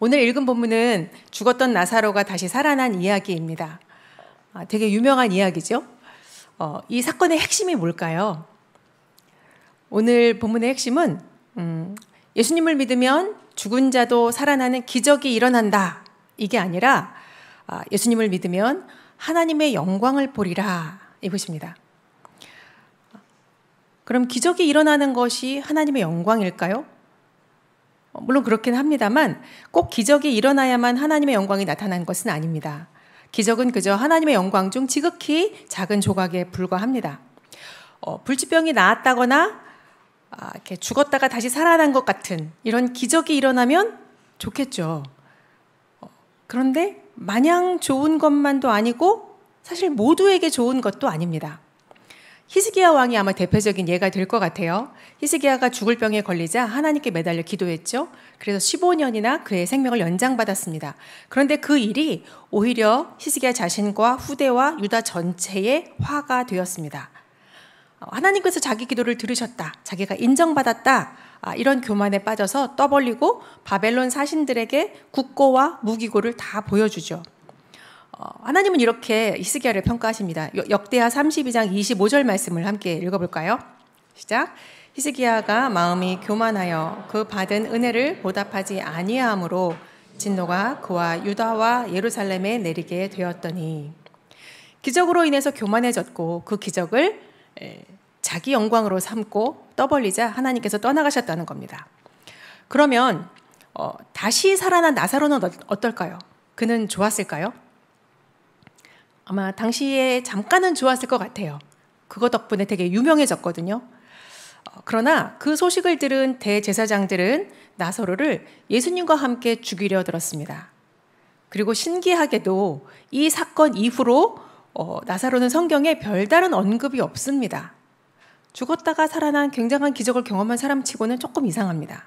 오늘 읽은 본문은 죽었던 나사로가 다시 살아난 이야기입니다. 되게 유명한 이야기죠. 이 사건의 핵심이 뭘까요? 오늘 본문의 핵심은 예수님을 믿으면 죽은 자도 살아나는 기적이 일어난다. 이게 아니라 예수님을 믿으면 하나님의 영광을 보리라 이것입니다. 그럼 기적이 일어나는 것이 하나님의 영광일까요? 물론 그렇긴 합니다만 꼭 기적이 일어나야만 하나님의 영광이 나타나는 것은 아닙니다. 기적은 그저 하나님의 영광 중 지극히 작은 조각에 불과합니다. 불치병이 나았다거나 이렇게 죽었다가 다시 살아난 것 같은 이런 기적이 일어나면 좋겠죠. 그런데 마냥 좋은 것만도 아니고 사실 모두에게 좋은 것도 아닙니다. 히스기야 왕이 아마 대표적인 예가 될 것 같아요. 히스기야가 죽을 병에 걸리자 하나님께 매달려 기도했죠. 그래서 15년이나 그의 생명을 연장받았습니다. 그런데 그 일이 오히려 히스기야 자신과 후대와 유다 전체의 화가 되었습니다. 하나님께서 자기 기도를 들으셨다, 자기가 인정받았다, 이런 교만에 빠져서 떠벌리고 바벨론 사신들에게 국고와 무기고를 다 보여주죠. 하나님은 이렇게 히스기야를 평가하십니다. 역대하 32장 25절 말씀을 함께 읽어볼까요? 시작. 히스기야가 마음이 교만하여 그 받은 은혜를 보답하지 아니하므로 진노가 그와 유다와 예루살렘에 내리게 되었더니, 기적으로 인해서 교만해졌고 그 기적을 자기 영광으로 삼고 떠벌리자 하나님께서 떠나가셨다는 겁니다. 그러면 다시 살아난 나사로는 어떨까요? 그는 좋았을까요? 아마 당시에 잠깐은 좋았을 것 같아요. 그거 덕분에 되게 유명해졌거든요. 그러나 그 소식을 들은 대제사장들은 나사로를 예수님과 함께 죽이려 들었습니다. 그리고 신기하게도 이 사건 이후로 나사로는 성경에 별다른 언급이 없습니다. 죽었다가 살아난 굉장한 기적을 경험한 사람치고는 조금 이상합니다.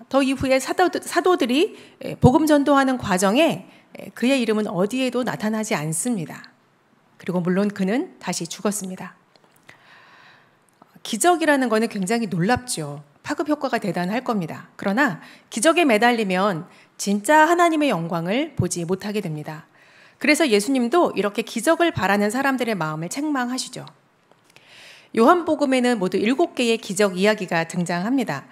더 이후에 사도들이 복음 전도하는 과정에 그의 이름은 어디에도 나타나지 않습니다. 그리고 물론 그는 다시 죽었습니다. 기적이라는 것은 굉장히 놀랍죠. 파급 효과가 대단할 겁니다. 그러나 기적에 매달리면 진짜 하나님의 영광을 보지 못하게 됩니다. 그래서 예수님도 이렇게 기적을 바라는 사람들의 마음을 책망하시죠. 요한복음에는 모두 7개의 기적 이야기가 등장합니다.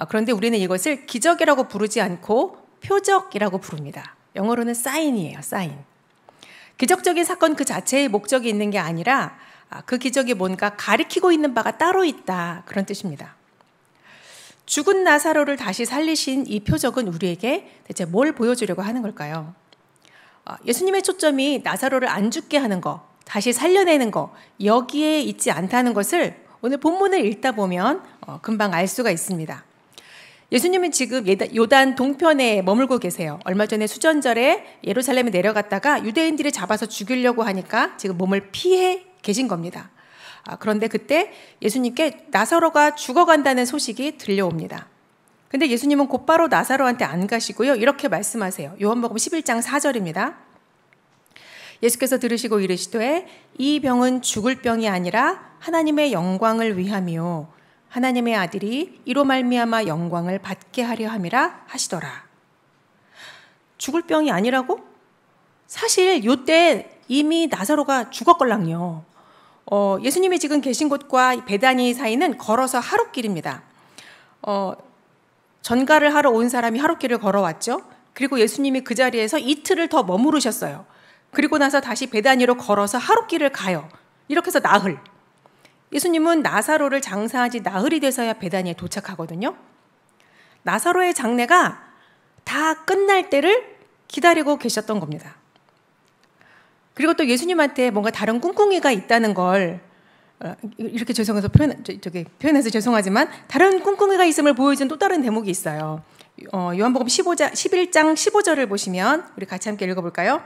그런데 우리는 이것을 기적이라고 부르지 않고 표적이라고 부릅니다. 영어로는 사인이에요, 사인. 기적적인 사건 그 자체의 목적이 있는 게 아니라 그 기적이 뭔가 가리키고 있는 바가 따로 있다, 그런 뜻입니다. 죽은 나사로를 다시 살리신 이 표적은 우리에게 대체 뭘 보여주려고 하는 걸까요? 예수님의 초점이 나사로를 안 죽게 하는 거, 다시 살려내는 거, 여기에 있지 않다는 것을 오늘 본문을 읽다 보면 금방 알 수가 있습니다. 예수님은 지금 요단 동편에 머물고 계세요. 얼마 전에 수전절에 예루살렘에 내려갔다가 유대인들이 잡아서 죽이려고 하니까 지금 몸을 피해 계신 겁니다. 그런데 그때 예수님께 나사로가 죽어간다는 소식이 들려옵니다. 근데 예수님은 곧바로 나사로한테 안 가시고요, 이렇게 말씀하세요. 요한복음 11장 4절입니다. 예수께서 들으시고 이르시되 이 병은 죽을 병이 아니라 하나님의 영광을 위함이요 하나님의 아들이 이로 말미암아 영광을 받게 하려 함이라 하시더라. 죽을 병이 아니라고? 사실 요때 이미 나사로가 죽었걸랑요. 예수님이 지금 계신 곳과 베다니 사이는 걸어서 하룻길입니다. 전가를 하러 온 사람이 하룻길을 걸어왔죠. 그리고 예수님이 그 자리에서 이틀을 더 머무르셨어요. 그리고 나서 다시 베다니로 걸어서 하룻길을 가요. 이렇게 해서 나흘. 예수님은 나사로를 장사하지 나흘이 돼서야 베다니에 도착하거든요. 나사로의 장례가 다 끝날 때를 기다리고 계셨던 겁니다. 그리고 또 예수님한테 뭔가 다른 꿍꿍이가 있다는 걸, 이렇게 죄송해서 표현해서 죄송하지만 다른 꿍꿍이가 있음을 보여준 또 다른 대목이 있어요. 요한복음 11장 15절을 보시면 우리 같이 함께 읽어볼까요?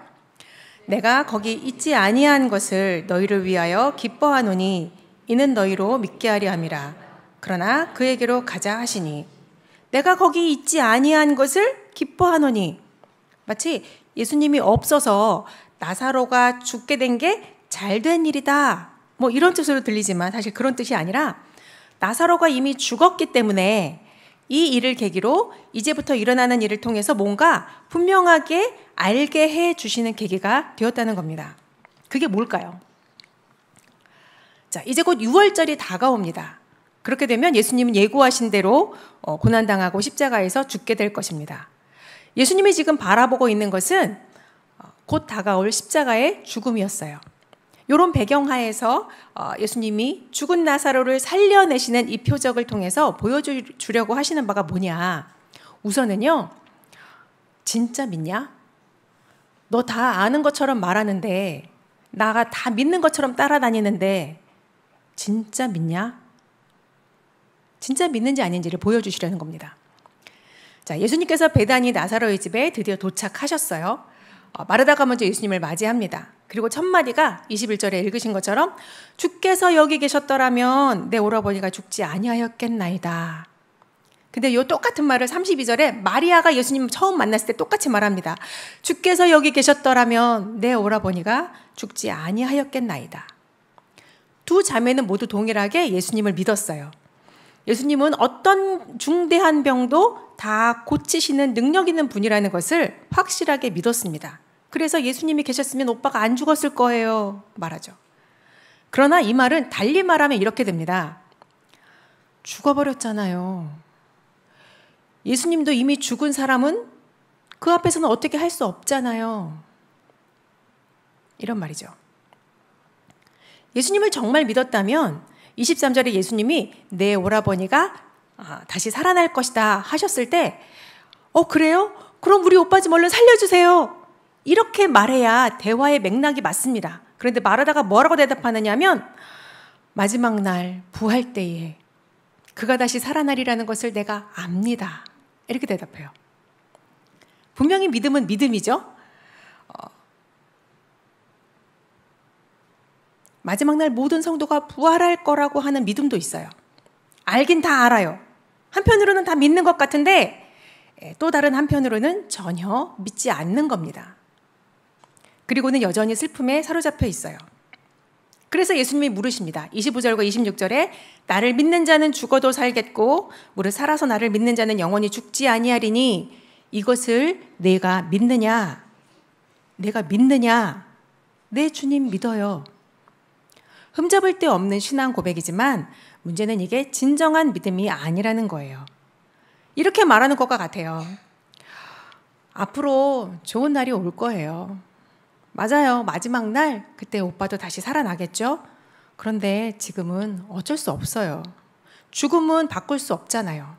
내가 거기 있지 아니한 것을 너희를 위하여 기뻐하노니 이는 너희로 믿게 하려 함이라. 그러나 그에게로 가자 하시니, 내가 거기 있지 아니한 것을 기뻐하노니, 마치 예수님이 없어서 나사로가 죽게 된 게 잘된 일이다, 뭐 이런 뜻으로 들리지만 사실 그런 뜻이 아니라 나사로가 이미 죽었기 때문에 이 일을 계기로 이제부터 일어나는 일을 통해서 뭔가 분명하게 알게 해 주시는 계기가 되었다는 겁니다. 그게 뭘까요? 자, 이제 곧 6월절이 다가옵니다. 그렇게 되면 예수님은 예고하신 대로 고난당하고 십자가에서 죽게 될 것입니다. 예수님이 지금 바라보고 있는 것은 곧 다가올 십자가의 죽음이었어요. 이런 배경하에서 예수님이 죽은 나사로를 살려내시는 이 표적을 통해서 보여주려고 하시는 바가 뭐냐? 우선은요, 진짜 믿냐? 너 다 아는 것처럼 말하는데, 나가 다 믿는 것처럼 따라다니는데, 진짜 믿냐? 진짜 믿는지 아닌지를 보여주시려는 겁니다. 자, 예수님께서 베다니 나사로의 집에 드디어 도착하셨어요. 마르다가 먼저 예수님을 맞이합니다. 그리고 첫 마디가 21절에 읽으신 것처럼 주께서 여기 계셨더라면 내 오라버니가 죽지 아니하였겠나이다. 근데 이 똑같은 말을 32절에 마리아가 예수님 처음 만났을 때 똑같이 말합니다. 주께서 여기 계셨더라면 내 오라버니가 죽지 아니하였겠나이다. 두 자매는 모두 동일하게 예수님을 믿었어요. 예수님은 어떤 중대한 병도 다 고치시는 능력 있는 분이라는 것을 확실하게 믿었습니다. 그래서 예수님이 계셨으면 오빠가 안 죽었을 거예요 말하죠. 그러나 이 말은 달리 말하면 이렇게 됩니다. 죽어버렸잖아요. 예수님도 이미 죽은 사람은 그 앞에서는 어떻게 할 수 없잖아요. 이런 말이죠. 예수님을 정말 믿었다면 23절에 예수님이 내 오라버니가 다시 살아날 것이다 하셨을 때 그래요? 그럼 우리 오빠 좀 얼른 살려주세요. 이렇게 말해야 대화의 맥락이 맞습니다. 그런데 마르다가 뭐라고 대답하느냐 하면 마지막 날 부활 때에 그가 다시 살아나리라는 것을 내가 압니다. 이렇게 대답해요. 분명히 믿음은 믿음이죠. 마지막 날 모든 성도가 부활할 거라고 하는 믿음도 있어요. 알긴 다 알아요. 한편으로는 다 믿는 것 같은데 또 다른 한편으로는 전혀 믿지 않는 겁니다. 그리고는 여전히 슬픔에 사로잡혀 있어요. 그래서 예수님이 물으십니다. 25절과 26절에 나를 믿는 자는 죽어도 살겠고 무릇 살아서 나를 믿는 자는 영원히 죽지 아니하리니 이것을 내가 믿느냐? 내가 믿느냐? 내 주님 믿어요. 흠잡을 데 없는 신앙 고백이지만 문제는 이게 진정한 믿음이 아니라는 거예요. 이렇게 말하는 것과 같아요. 앞으로 좋은 날이 올 거예요. 맞아요. 마지막 날 그때 오빠도 다시 살아나겠죠? 그런데 지금은 어쩔 수 없어요. 죽음은 바꿀 수 없잖아요.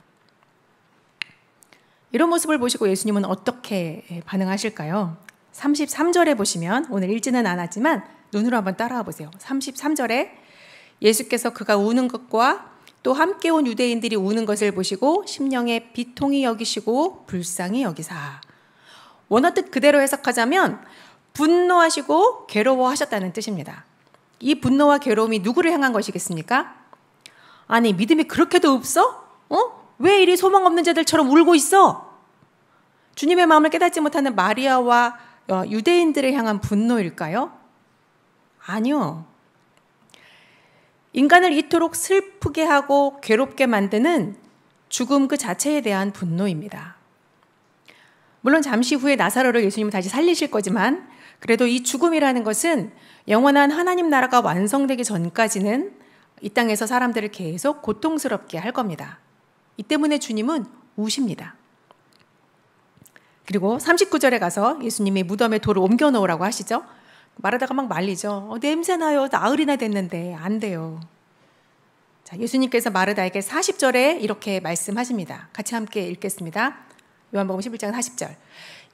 이런 모습을 보시고 예수님은 어떻게 반응하실까요? 33절에 보시면 오늘 읽지는 않았지만 눈으로 한번 따라와 보세요. 33절에 예수께서 그가 우는 것과 또 함께 온 유대인들이 우는 것을 보시고 심령에 비통히 여기시고 불쌍히 여기사. 원어뜻 그대로 해석하자면 분노하시고 괴로워하셨다는 뜻입니다. 이 분노와 괴로움이 누구를 향한 것이겠습니까? 아니 믿음이 그렇게도 없어? 왜 이리 소망 없는 자들처럼 울고 있어? 주님의 마음을 깨닫지 못하는 마리아와 유대인들을 향한 분노일까요? 아니요. 인간을 이토록 슬프게 하고 괴롭게 만드는 죽음 그 자체에 대한 분노입니다. 물론 잠시 후에 나사로를 예수님은 다시 살리실 거지만 그래도 이 죽음이라는 것은 영원한 하나님 나라가 완성되기 전까지는 이 땅에서 사람들을 계속 고통스럽게 할 겁니다. 이 때문에 주님은 우십니다. 그리고 39절에 가서 예수님이 무덤에 돌을 옮겨 놓으라고 하시죠. 마르다가 막 말리죠. 냄새나요. 나흘이나 됐는데 안 돼요. 자, 예수님께서 마르다에게 40절에 이렇게 말씀하십니다. 같이 함께 읽겠습니다. 요한복음 11장 40절.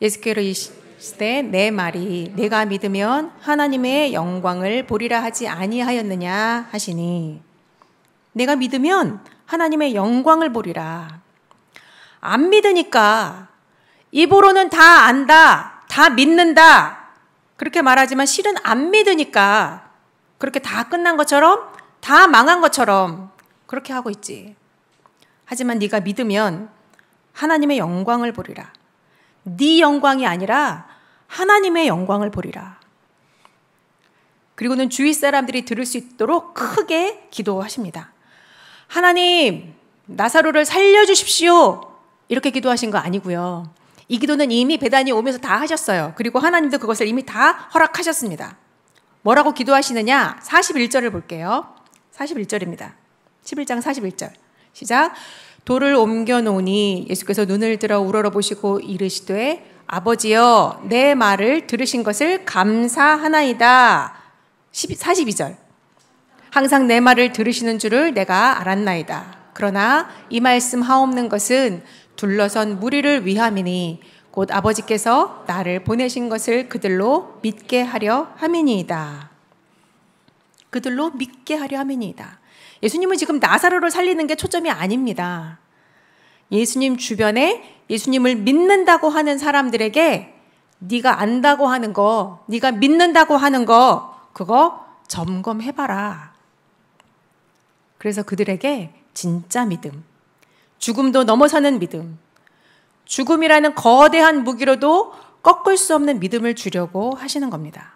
예수께로 이르시되 내 말이 내가 믿으면 하나님의 영광을 보리라 하지 아니하였느냐 하시니 내가 믿으면 하나님의 영광을 보리라. 안 믿으니까 입으로는 다 안다, 다 믿는다 그렇게 말하지만 실은 안 믿으니까 그렇게 다 끝난 것처럼 다 망한 것처럼 그렇게 하고 있지. 하지만 네가 믿으면 하나님의 영광을 보리라. 네 영광이 아니라 하나님의 영광을 보리라. 그리고는 주위 사람들이 들을 수 있도록 크게 기도하십니다. 하나님, 나사로를 살려주십시오 이렇게 기도하신 거 아니고요. 이 기도는 이미 베다니에 오면서 다 하셨어요. 그리고 하나님도 그것을 이미 다 허락하셨습니다. 뭐라고 기도하시느냐? 41절을 볼게요. 41절입니다. 11장 41절. 시작. 돌을 옮겨 놓으니 예수께서 눈을 들어 우러러보시고 이르시되 아버지여 내 말을 들으신 것을 감사하나이다. 42절. 항상 내 말을 들으시는 줄을 내가 알았나이다. 그러나 이 말씀 하옵는 것은 둘러선 무리를 위함이니 곧 아버지께서 나를 보내신 것을 그들로 믿게 하려 함이니이다. 그들로 믿게 하려 함이니이다. 예수님은 지금 나사로를 살리는 게 초점이 아닙니다. 예수님 주변에 예수님을 믿는다고 하는 사람들에게 네가 안다고 하는 거, 네가 믿는다고 하는 거 그거 점검해봐라. 그래서 그들에게 진짜 믿음, 죽음도 넘어서는 믿음, 죽음이라는 거대한 무기로도 꺾을 수 없는 믿음을 주려고 하시는 겁니다.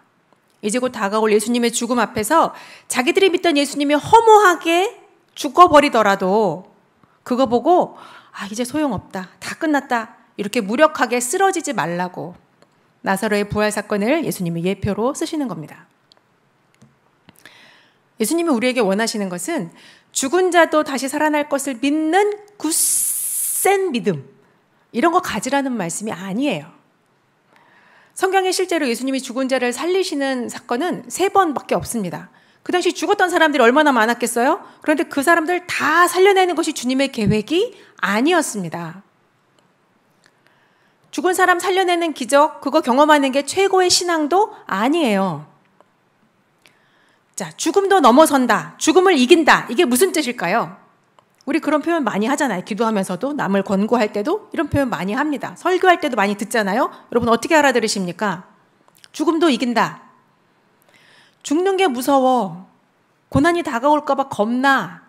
이제 곧 다가올 예수님의 죽음 앞에서 자기들이 믿던 예수님이 허무하게 죽어버리더라도 그거 보고 이제 소용없다, 다 끝났다 이렇게 무력하게 쓰러지지 말라고 나사로의 부활 사건을 예수님이 예표로 쓰시는 겁니다. 예수님이 우리에게 원하시는 것은 죽은 자도 다시 살아날 것을 믿는 굳센 믿음, 이런 거 가지라는 말씀이 아니에요. 성경에 실제로 예수님이 죽은 자를 살리시는 사건은 3번밖에 없습니다. 그 당시 죽었던 사람들이 얼마나 많았겠어요? 그런데 그 사람들 다 살려내는 것이 주님의 계획이 아니었습니다. 죽은 사람 살려내는 기적, 그거 경험하는 게 최고의 신앙도 아니에요. 자, 죽음도 넘어선다, 죽음을 이긴다, 이게 무슨 뜻일까요? 우리 그런 표현 많이 하잖아요. 기도하면서도, 남을 권고할 때도 이런 표현 많이 합니다. 설교할 때도 많이 듣잖아요. 여러분 어떻게 알아들으십니까? 죽음도 이긴다. 죽는 게 무서워. 고난이 다가올까 봐 겁나.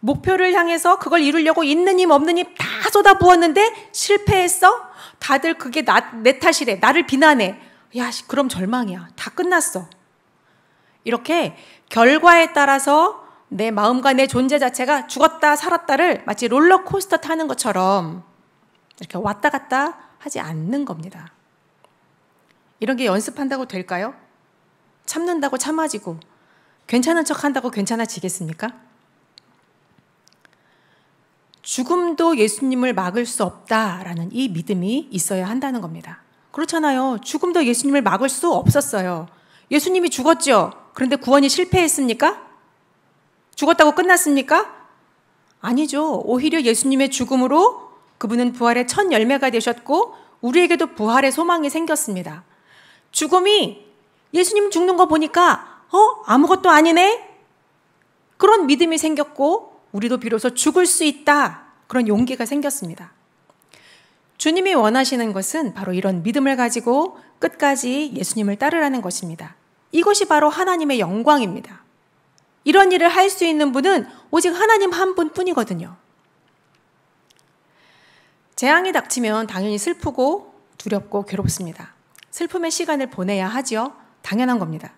목표를 향해서 그걸 이루려고 있는 힘 없는 힘 다 쏟아부었는데 실패했어? 다들 그게 내 탓이래. 나를 비난해. 야, 그럼 절망이야. 다 끝났어. 이렇게 결과에 따라서 내 마음과 내 존재 자체가 죽었다 살았다를 마치 롤러코스터 타는 것처럼 이렇게 왔다 갔다 하지 않는 겁니다. 이런 게 연습한다고 될까요? 참는다고 참아지고 괜찮은 척 한다고 괜찮아지겠습니까? 죽음도 예수님을 막을 수 없다라는 이 믿음이 있어야 한다는 겁니다. 그렇잖아요. 죽음도 예수님을 막을 수 없었어요. 예수님이 죽었죠. 그런데 구원이 실패했습니까? 죽었다고 끝났습니까? 아니죠. 오히려 예수님의 죽음으로 그분은 부활의 첫 열매가 되셨고 우리에게도 부활의 소망이 생겼습니다. 죽음이 예수님 죽는 거 보니까 아무것도 아니네? 그런 믿음이 생겼고 우리도 비로소 죽을 수 있다. 그런 용기가 생겼습니다. 주님이 원하시는 것은 바로 이런 믿음을 가지고 끝까지 예수님을 따르라는 것입니다. 이것이 바로 하나님의 영광입니다. 이런 일을 할 수 있는 분은 오직 하나님 한 분뿐이거든요. 재앙이 닥치면 당연히 슬프고 두렵고 괴롭습니다. 슬픔의 시간을 보내야 하죠. 당연한 겁니다.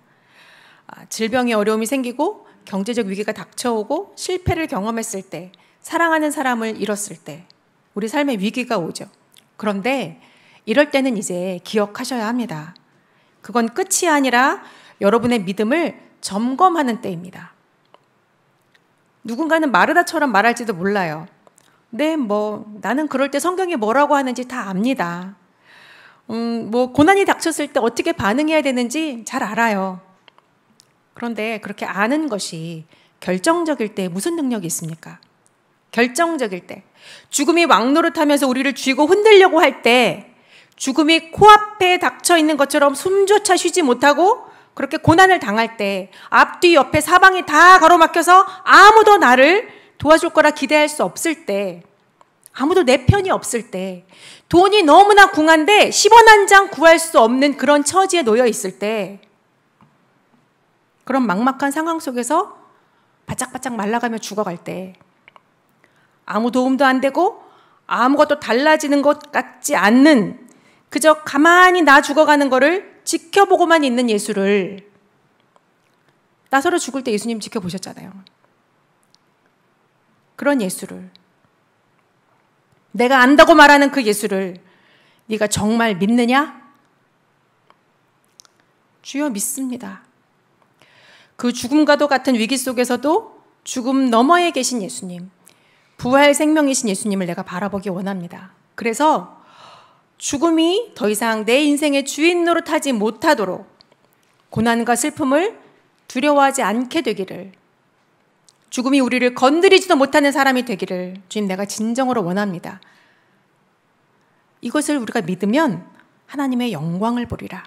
질병의 어려움이 생기고 경제적 위기가 닥쳐오고 실패를 경험했을 때, 사랑하는 사람을 잃었을 때 우리 삶에 위기가 오죠. 그런데 이럴 때는 이제 기억하셔야 합니다. 그건 끝이 아니라 여러분의 믿음을 점검하는 때입니다. 누군가는 마르다처럼 말할지도 몰라요. 네, 나는 그럴 때 성경이 뭐라고 하는지 다 압니다. 고난이 닥쳤을 때 어떻게 반응해야 되는지 잘 알아요. 그런데 그렇게 아는 것이 결정적일 때 무슨 능력이 있습니까? 결정적일 때, 죽음이 왕노릇하면서 우리를 쥐고 흔들려고 할 때, 죽음이 코앞에 닥쳐 있는 것처럼 숨조차 쉬지 못하고 그렇게 고난을 당할 때, 앞뒤 옆에 사방이 다 가로막혀서 아무도 나를 도와줄 거라 기대할 수 없을 때, 아무도 내 편이 없을 때, 돈이 너무나 궁한데 10원 한 장 구할 수 없는 그런 처지에 놓여 있을 때, 그런 막막한 상황 속에서 바짝바짝 말라가며 죽어갈 때, 아무 도움도 안 되고 아무것도 달라지는 것 같지 않는, 그저 가만히 나 죽어가는 거를 지켜보고만 있는 예수를, 나사로 죽을 때 예수님 지켜보셨잖아요. 그런 예수를, 내가 안다고 말하는 그 예수를 네가 정말 믿느냐? 주여, 믿습니다. 그 죽음과도 같은 위기 속에서도 죽음 너머에 계신 예수님, 부활 생명이신 예수님을 내가 바라보기 원합니다. 그래서 죽음이 더 이상 내 인생의 주인 노릇하지 못하도록 고난과 슬픔을 두려워하지 않게 되기를, 죽음이 우리를 건드리지도 못하는 사람이 되기를 주님, 내가 진정으로 원합니다. 이것을 우리가 믿으면 하나님의 영광을 보리라.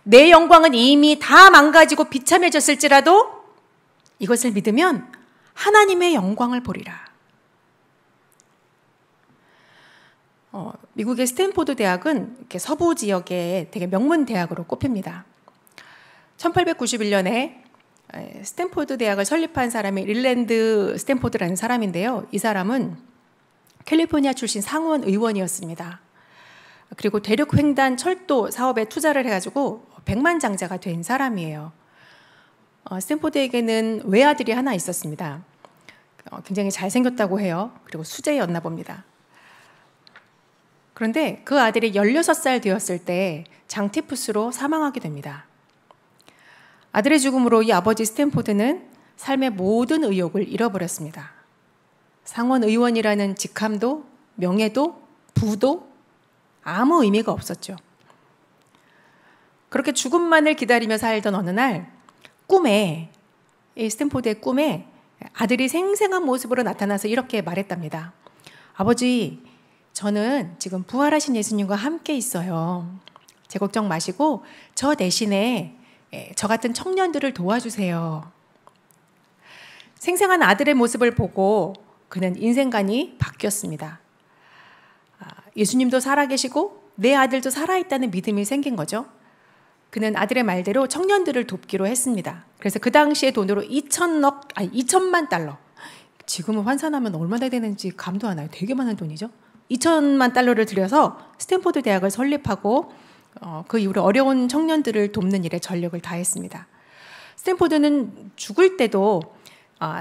내 영광은 이미 다 망가지고 비참해졌을지라도 이것을 믿으면 하나님의 영광을 보리라. 미국의 스탠포드 대학은 이렇게 서부 지역의 되게 명문 대학으로 꼽힙니다. 1891년에 스탠포드 대학을 설립한 사람이 릴랜드 스탠포드라는 사람인데요. 이 사람은 캘리포니아 출신 상원 의원이었습니다. 그리고 대륙 횡단 철도 사업에 투자를 해가지고 백만장자가 된 사람이에요. 스탠포드에게는 외아들이 하나 있었습니다. 굉장히 잘생겼다고 해요. 그리고 수재였나 봅니다. 그런데 그 아들이 16살 되었을 때 장티푸스로 사망하게 됩니다. 아들의 죽음으로 이 아버지 스탠포드는 삶의 모든 의욕을 잃어버렸습니다. 상원 의원이라는 직함도, 명예도, 부도 아무 의미가 없었죠. 그렇게 죽음만을 기다리며 살던 어느 날 꿈에, 이 스탠포드의 꿈에 아들이 생생한 모습으로 나타나서 이렇게 말했답니다. 아버지, 저는 지금 부활하신 예수님과 함께 있어요. 제 걱정 마시고 저 대신에 저 같은 청년들을 도와주세요. 생생한 아들의 모습을 보고 그는 인생관이 바뀌었습니다. 예수님도 살아계시고 내 아들도 살아있다는 믿음이 생긴 거죠. 그는 아들의 말대로 청년들을 돕기로 했습니다. 그래서 그 당시의 돈으로 2천만 달러. 지금은 환산하면 얼마나 되는지 감도 안 와요. 되게 많은 돈이죠. 2천만 달러를 들여서 스탠포드 대학을 설립하고 그 이후로 어려운 청년들을 돕는 일에 전력을 다했습니다. 스탠포드는 죽을 때도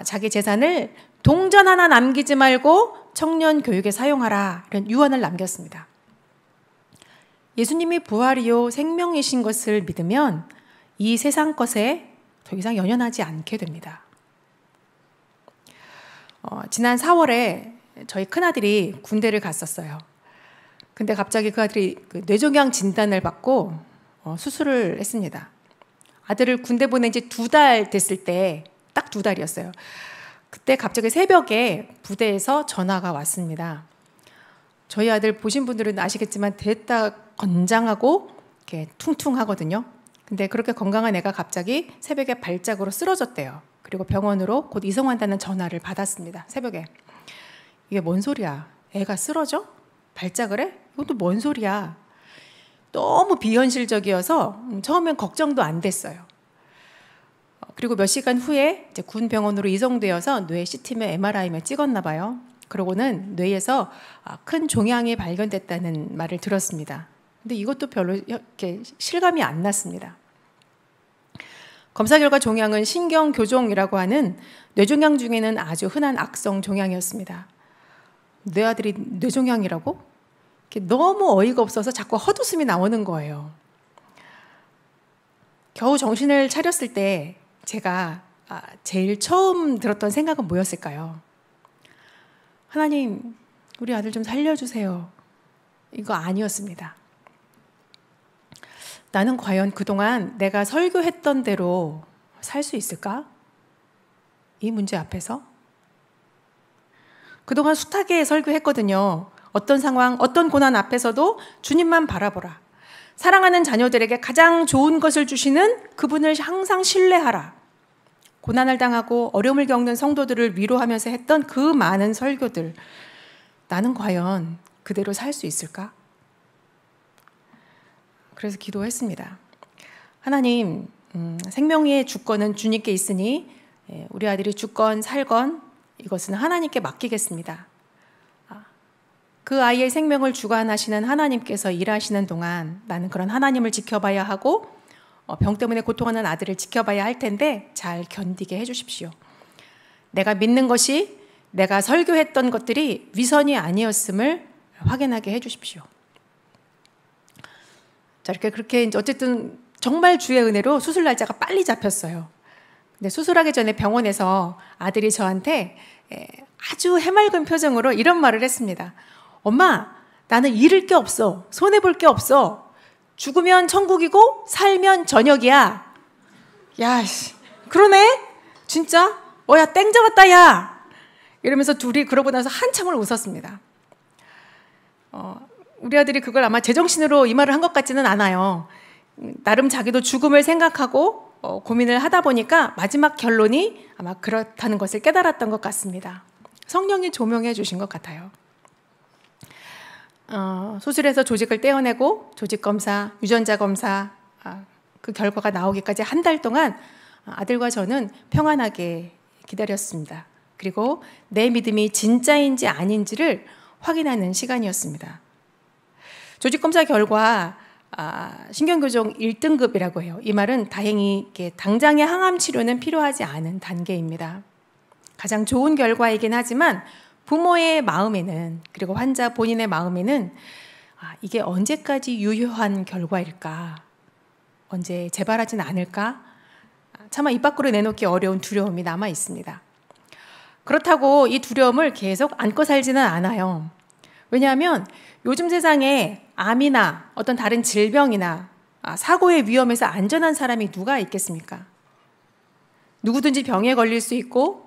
자기 재산을 동전 하나 남기지 말고 청년 교육에 사용하라, 이런 유언을 남겼습니다. 예수님이 부활이요 생명이신 것을 믿으면 이 세상 것에 더 이상 연연하지 않게 됩니다. 지난 4월에 저희 큰아들이 군대를 갔었어요. 근데 갑자기 그 아들이 뇌종양 진단을 받고 수술을 했습니다. 아들을 군대 보낸 지 2달 됐을 때, 딱 2달이었어요. 그때 갑자기 새벽에 부대에서 전화가 왔습니다. 저희 아들 보신 분들은 아시겠지만 됐다 건장하고 이렇게 퉁퉁하거든요. 근데 그렇게 건강한 애가 갑자기 새벽에 발작으로 쓰러졌대요. 그리고 병원으로 곧 이송한다는 전화를 받았습니다. 새벽에. 이게 뭔 소리야? 애가 쓰러져? 발작을 해? 이것도 뭔 소리야? 너무 비현실적이어서 처음엔 걱정도 안 됐어요. 그리고 몇 시간 후에 이제 군 병원으로 이송되어서 뇌 CT며 MRI며 찍었나 봐요. 그러고는 뇌에서 큰 종양이 발견됐다는 말을 들었습니다. 근데 이것도 별로 이렇게 실감이 안 났습니다. 검사 결과 종양은 신경교종이라고 하는 뇌종양 중에는 아주 흔한 악성 종양이었습니다. 내 아들이 뇌종양이라고? 너무 어이가 없어서 자꾸 헛웃음이 나오는 거예요. 겨우 정신을 차렸을 때 제가 제일 처음 들었던 생각은 뭐였을까요? 하나님, 우리 아들 좀 살려주세요. 이거 아니었습니다. 나는 과연 그동안 내가 설교했던 대로 살 수 있을까? 이 문제 앞에서. 그동안 숱하게 설교했거든요. 어떤 상황, 어떤 고난 앞에서도 주님만 바라보라. 사랑하는 자녀들에게 가장 좋은 것을 주시는 그분을 항상 신뢰하라. 고난을 당하고 어려움을 겪는 성도들을 위로하면서 했던 그 많은 설교들, 나는 과연 그대로 살 수 있을까? 그래서 기도했습니다. 하나님, 생명의 주권은 주님께 있으니 우리 아들이 죽건 살건 이것은 하나님께 맡기겠습니다. 그 아이의 생명을 주관하시는 하나님께서 일하시는 동안 나는 그런 하나님을 지켜봐야 하고 병 때문에 고통하는 아들을 지켜봐야 할 텐데 잘 견디게 해주십시오. 내가 믿는 것이 내가 설교했던 것들이 위선이 아니었음을 확인하게 해주십시오. 자, 그렇게 어쨌든 정말 주의 은혜로 수술 날짜가 빨리 잡혔어요. 근데 수술하기 전에 병원에서 아들이 저한테 아주 해맑은 표정으로 이런 말을 했습니다. 엄마, 나는 잃을 게 없어. 손해볼 게 없어. 죽으면 천국이고 살면 저녁이야. 야, 그러네? 진짜? 야, 땡 잡았다, 야! 이러면서 둘이 그러고 나서 한참을 웃었습니다. 우리 아들이 그걸 아마 제정신으로 이 말을 한 것 같지는 않아요. 나름 자기도 죽음을 생각하고 고민을 하다 보니까 마지막 결론이 아마 그렇다는 것을 깨달았던 것 같습니다. 성령이 조명해 주신 것 같아요. 수술해서 조직을 떼어내고 조직검사, 유전자 검사 그 결과가 나오기까지 한 달 동안 아들과 저는 평안하게 기다렸습니다. 그리고 내 믿음이 진짜인지 아닌지를 확인하는 시간이었습니다. 조직검사 결과 신경교정 1등급이라고 해요. 이 말은 다행히 당장의 항암 치료는 필요하지 않은 단계입니다. 가장 좋은 결과이긴 하지만 부모의 마음에는, 그리고 환자 본인의 마음에는 이게 언제까지 유효한 결과일까? 언제 재발하진 않을까? 차마 입 밖으로 내놓기 어려운 두려움이 남아 있습니다. 그렇다고 이 두려움을 계속 안고 살지는 않아요. 왜냐하면 요즘 세상에 암이나 어떤 다른 질병이나 사고의 위험에서 안전한 사람이 누가 있겠습니까? 누구든지 병에 걸릴 수 있고,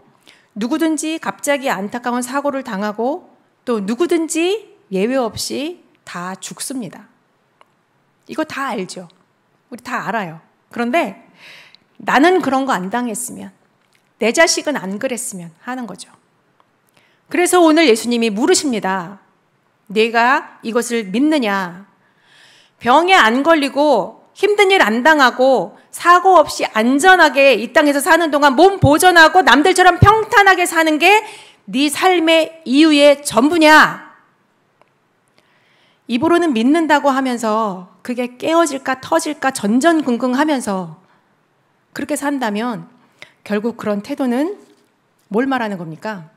누구든지 갑자기 안타까운 사고를 당하고, 또 누구든지 예외 없이 다 죽습니다. 이거 다 알죠? 우리 다 알아요. 그런데 나는 그런 거 안 당했으면, 내 자식은 안 그랬으면 하는 거죠. 그래서 오늘 예수님이 물으십니다. 네가 이것을 믿느냐? 병에 안 걸리고 힘든 일 안 당하고 사고 없이 안전하게 이 땅에서 사는 동안 몸 보존하고 남들처럼 평탄하게 사는 게 네 삶의 이유의 전부냐? 입으로는 믿는다고 하면서 그게 깨어질까 터질까 전전긍긍하면서 그렇게 산다면 결국 그런 태도는 뭘 말하는 겁니까?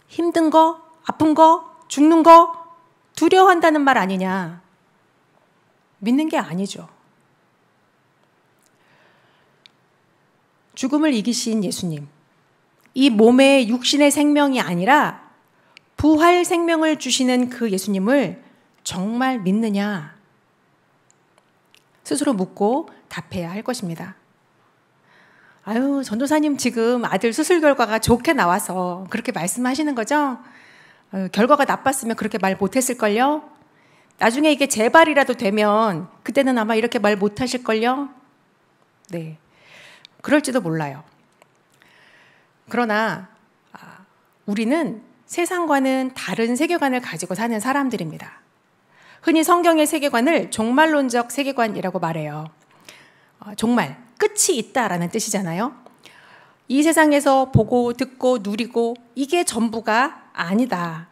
힘든 거, 아픈 거, 죽는 거 두려워한다는 말 아니냐? 믿는 게 아니죠. 죽음을 이기신 예수님, 이 몸의 육신의 생명이 아니라 부활 생명을 주시는 그 예수님을 정말 믿느냐? 스스로 묻고 답해야 할 것입니다. 아유, 전도사님 지금 아들 수술 결과가 좋게 나와서 그렇게 말씀하시는 거죠? 결과가 나빴으면 그렇게 말 못했을걸요? 나중에 이게 재발이라도 되면 그때는 아마 이렇게 말 못하실걸요? 네, 그럴지도 몰라요. 그러나 우리는 세상과는 다른 세계관을 가지고 사는 사람들입니다. 흔히 성경의 세계관을 종말론적 세계관이라고 말해요. 종말, 끝이 있다라는 뜻이잖아요. 이 세상에서 보고 듣고 누리고 이게 전부가 아니다.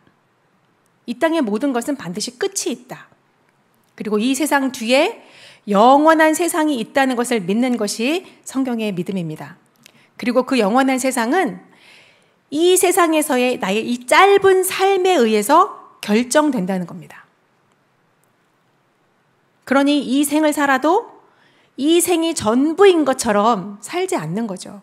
이 땅의 모든 것은 반드시 끝이 있다. 그리고 이 세상 뒤에 영원한 세상이 있다는 것을 믿는 것이 성경의 믿음입니다. 그리고 그 영원한 세상은 이 세상에서의 나의 이 짧은 삶에 의해서 결정된다는 겁니다. 그러니 이 생을 살아도 이 생이 전부인 것처럼 살지 않는 거죠.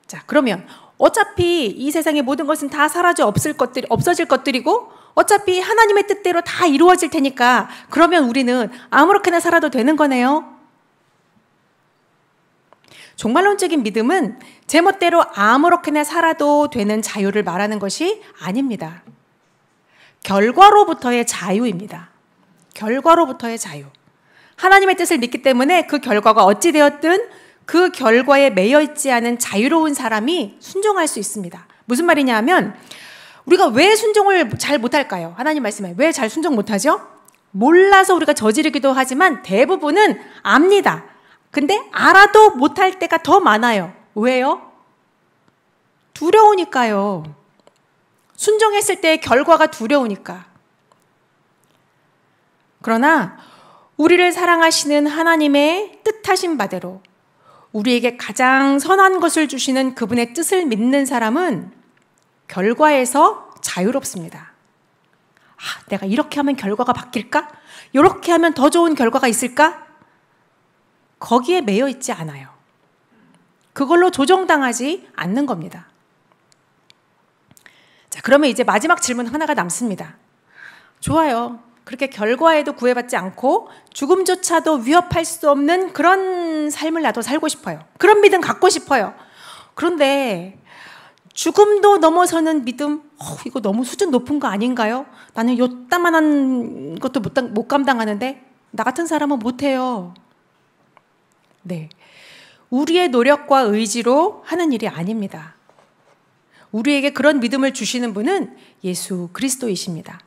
자, 그러면 어차피 이 세상의 모든 것은 다 사라져 없어질 것들이고 어차피 하나님의 뜻대로 다 이루어질 테니까 그러면 우리는 아무렇게나 살아도 되는 거네요. 종말론적인 믿음은 제멋대로 아무렇게나 살아도 되는 자유를 말하는 것이 아닙니다. 결과로부터의 자유입니다. 결과로부터의 자유. 하나님의 뜻을 믿기 때문에 그 결과가 어찌 되었든 그 결과에 매여 있지 않은 자유로운 사람이 순종할 수 있습니다. 무슨 말이냐 하면 우리가 왜 순종을 잘 못할까요? 하나님 말씀에 왜 잘 순종 못하죠? 몰라서 우리가 저지르기도 하지만 대부분은 압니다. 근데 알아도 못할 때가 더 많아요. 왜요? 두려우니까요. 순종했을 때의 결과가 두려우니까. 그러나 우리를 사랑하시는 하나님의 뜻하신 바대로 우리에게 가장 선한 것을 주시는 그분의 뜻을 믿는 사람은 결과에서 자유롭습니다. 내가 이렇게 하면 결과가 바뀔까? 이렇게 하면 더 좋은 결과가 있을까? 거기에 매여 있지 않아요. 그걸로 조정당하지 않는 겁니다. 자, 그러면 이제 마지막 질문 하나가 남습니다. 좋아요. 그렇게 결과에도 구애받지 않고 죽음조차도 위협할 수 없는 그런 삶을 나도 살고 싶어요. 그런 믿음 갖고 싶어요. 그런데 죽음도 넘어서는 믿음, 이거 너무 수준 높은 거 아닌가요? 나는 요따만한 것도 못 감당하는데 나 같은 사람은 못해요. 네, 우리의 노력과 의지로 하는 일이 아닙니다. 우리에게 그런 믿음을 주시는 분은 예수 그리스도이십니다.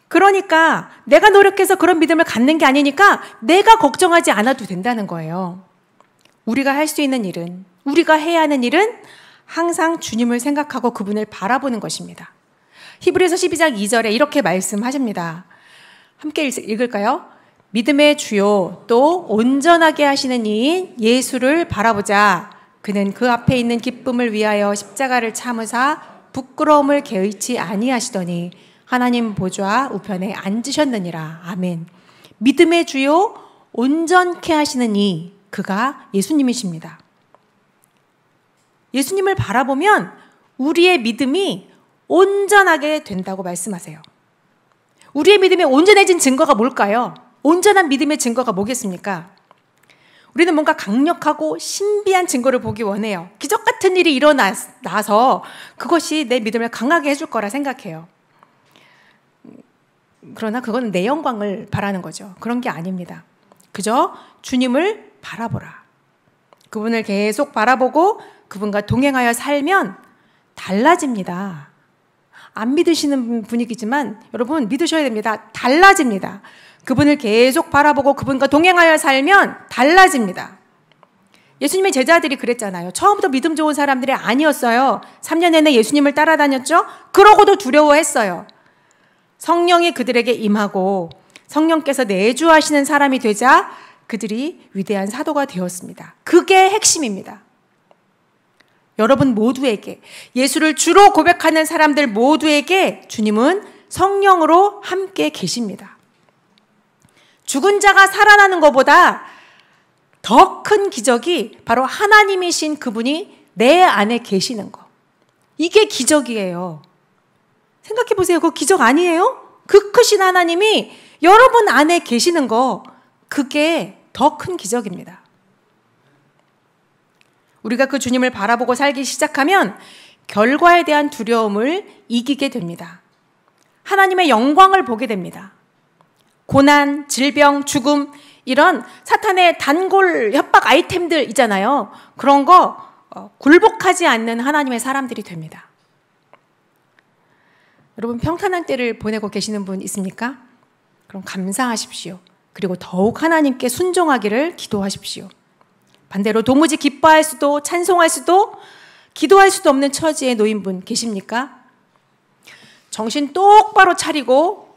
그러니까 내가 노력해서 그런 믿음을 갖는 게 아니니까 내가 걱정하지 않아도 된다는 거예요. 우리가 할 수 있는 일은, 우리가 해야 하는 일은 항상 주님을 생각하고 그분을 바라보는 것입니다. 히브리서 12장 2절에 이렇게 말씀하십니다. 함께 읽을까요? 믿음의 주요 또 온전하게 하시는 이인 예수를 바라보자. 그는 그 앞에 있는 기쁨을 위하여 십자가를 참으사 부끄러움을 개의치 아니하시더니 하나님 보좌 우편에 앉으셨느니라. 아멘. 믿음의 주요 온전케 하시는 이, 그가 예수님이십니다. 예수님을 바라보면 우리의 믿음이 온전하게 된다고 말씀하세요. 우리의 믿음이 온전해진 증거가 뭘까요? 온전한 믿음의 증거가 뭐겠습니까? 우리는 뭔가 강력하고 신비한 증거를 보기 원해요. 기적 같은 일이 일어나서 그것이 내 믿음을 강하게 해줄 거라 생각해요. 그러나 그건 내 영광을 바라는 거죠. 그런 게 아닙니다. 그저 주님을 바라보라. 그분을 계속 바라보고 그분과 동행하여 살면 달라집니다. 안 믿으시는 분위기지만 여러분 믿으셔야 됩니다. 달라집니다. 그분을 계속 바라보고 그분과 동행하여 살면 달라집니다. 예수님의 제자들이 그랬잖아요. 처음부터 믿음 좋은 사람들이 아니었어요. 3년 내내 예수님을 따라다녔죠. 그러고도 두려워했어요. 성령이 그들에게 임하고 성령께서 내주하시는 사람이 되자 그들이 위대한 사도가 되었습니다. 그게 핵심입니다. 여러분 모두에게, 예수를 주로 고백하는 사람들 모두에게 주님은 성령으로 함께 계십니다. 죽은 자가 살아나는 것보다 더 큰 기적이 바로 하나님이신 그분이 내 안에 계시는 것. 이게 기적이에요. 생각해 보세요. 그거 기적 아니에요? 그 크신 하나님이 여러분 안에 계시는 거, 그게 더 큰 기적입니다. 우리가 그 주님을 바라보고 살기 시작하면 결과에 대한 두려움을 이기게 됩니다. 하나님의 영광을 보게 됩니다. 고난, 질병, 죽음, 이런 사탄의 단골 협박 아이템들 있잖아요. 그런 거 굴복하지 않는 하나님의 사람들이 됩니다. 여러분 평탄한 때를 보내고 계시는 분 있습니까? 그럼 감사하십시오. 그리고 더욱 하나님께 순종하기를 기도하십시오. 반대로 도무지 기뻐할 수도 찬송할 수도 기도할 수도 없는 처지에 놓인 분 계십니까? 정신 똑바로 차리고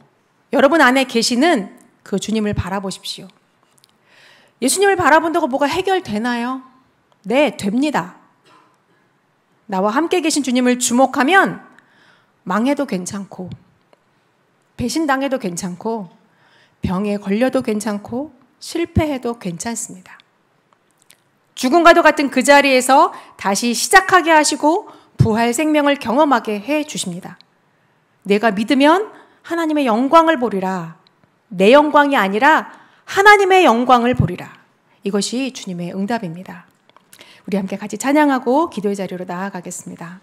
여러분 안에 계시는 그 주님을 바라보십시오. 예수님을 바라본다고 뭐가 해결되나요? 네, 됩니다. 나와 함께 계신 주님을 주목하면 망해도 괜찮고 배신당해도 괜찮고 병에 걸려도 괜찮고 실패해도 괜찮습니다. 죽음과도 같은 그 자리에서 다시 시작하게 하시고 부활 생명을 경험하게 해 주십니다. 내가 믿으면 하나님의 영광을 보리라. 내 영광이 아니라 하나님의 영광을 보리라. 이것이 주님의 응답입니다. 우리 함께 같이 찬양하고 기도의 자리로 나아가겠습니다.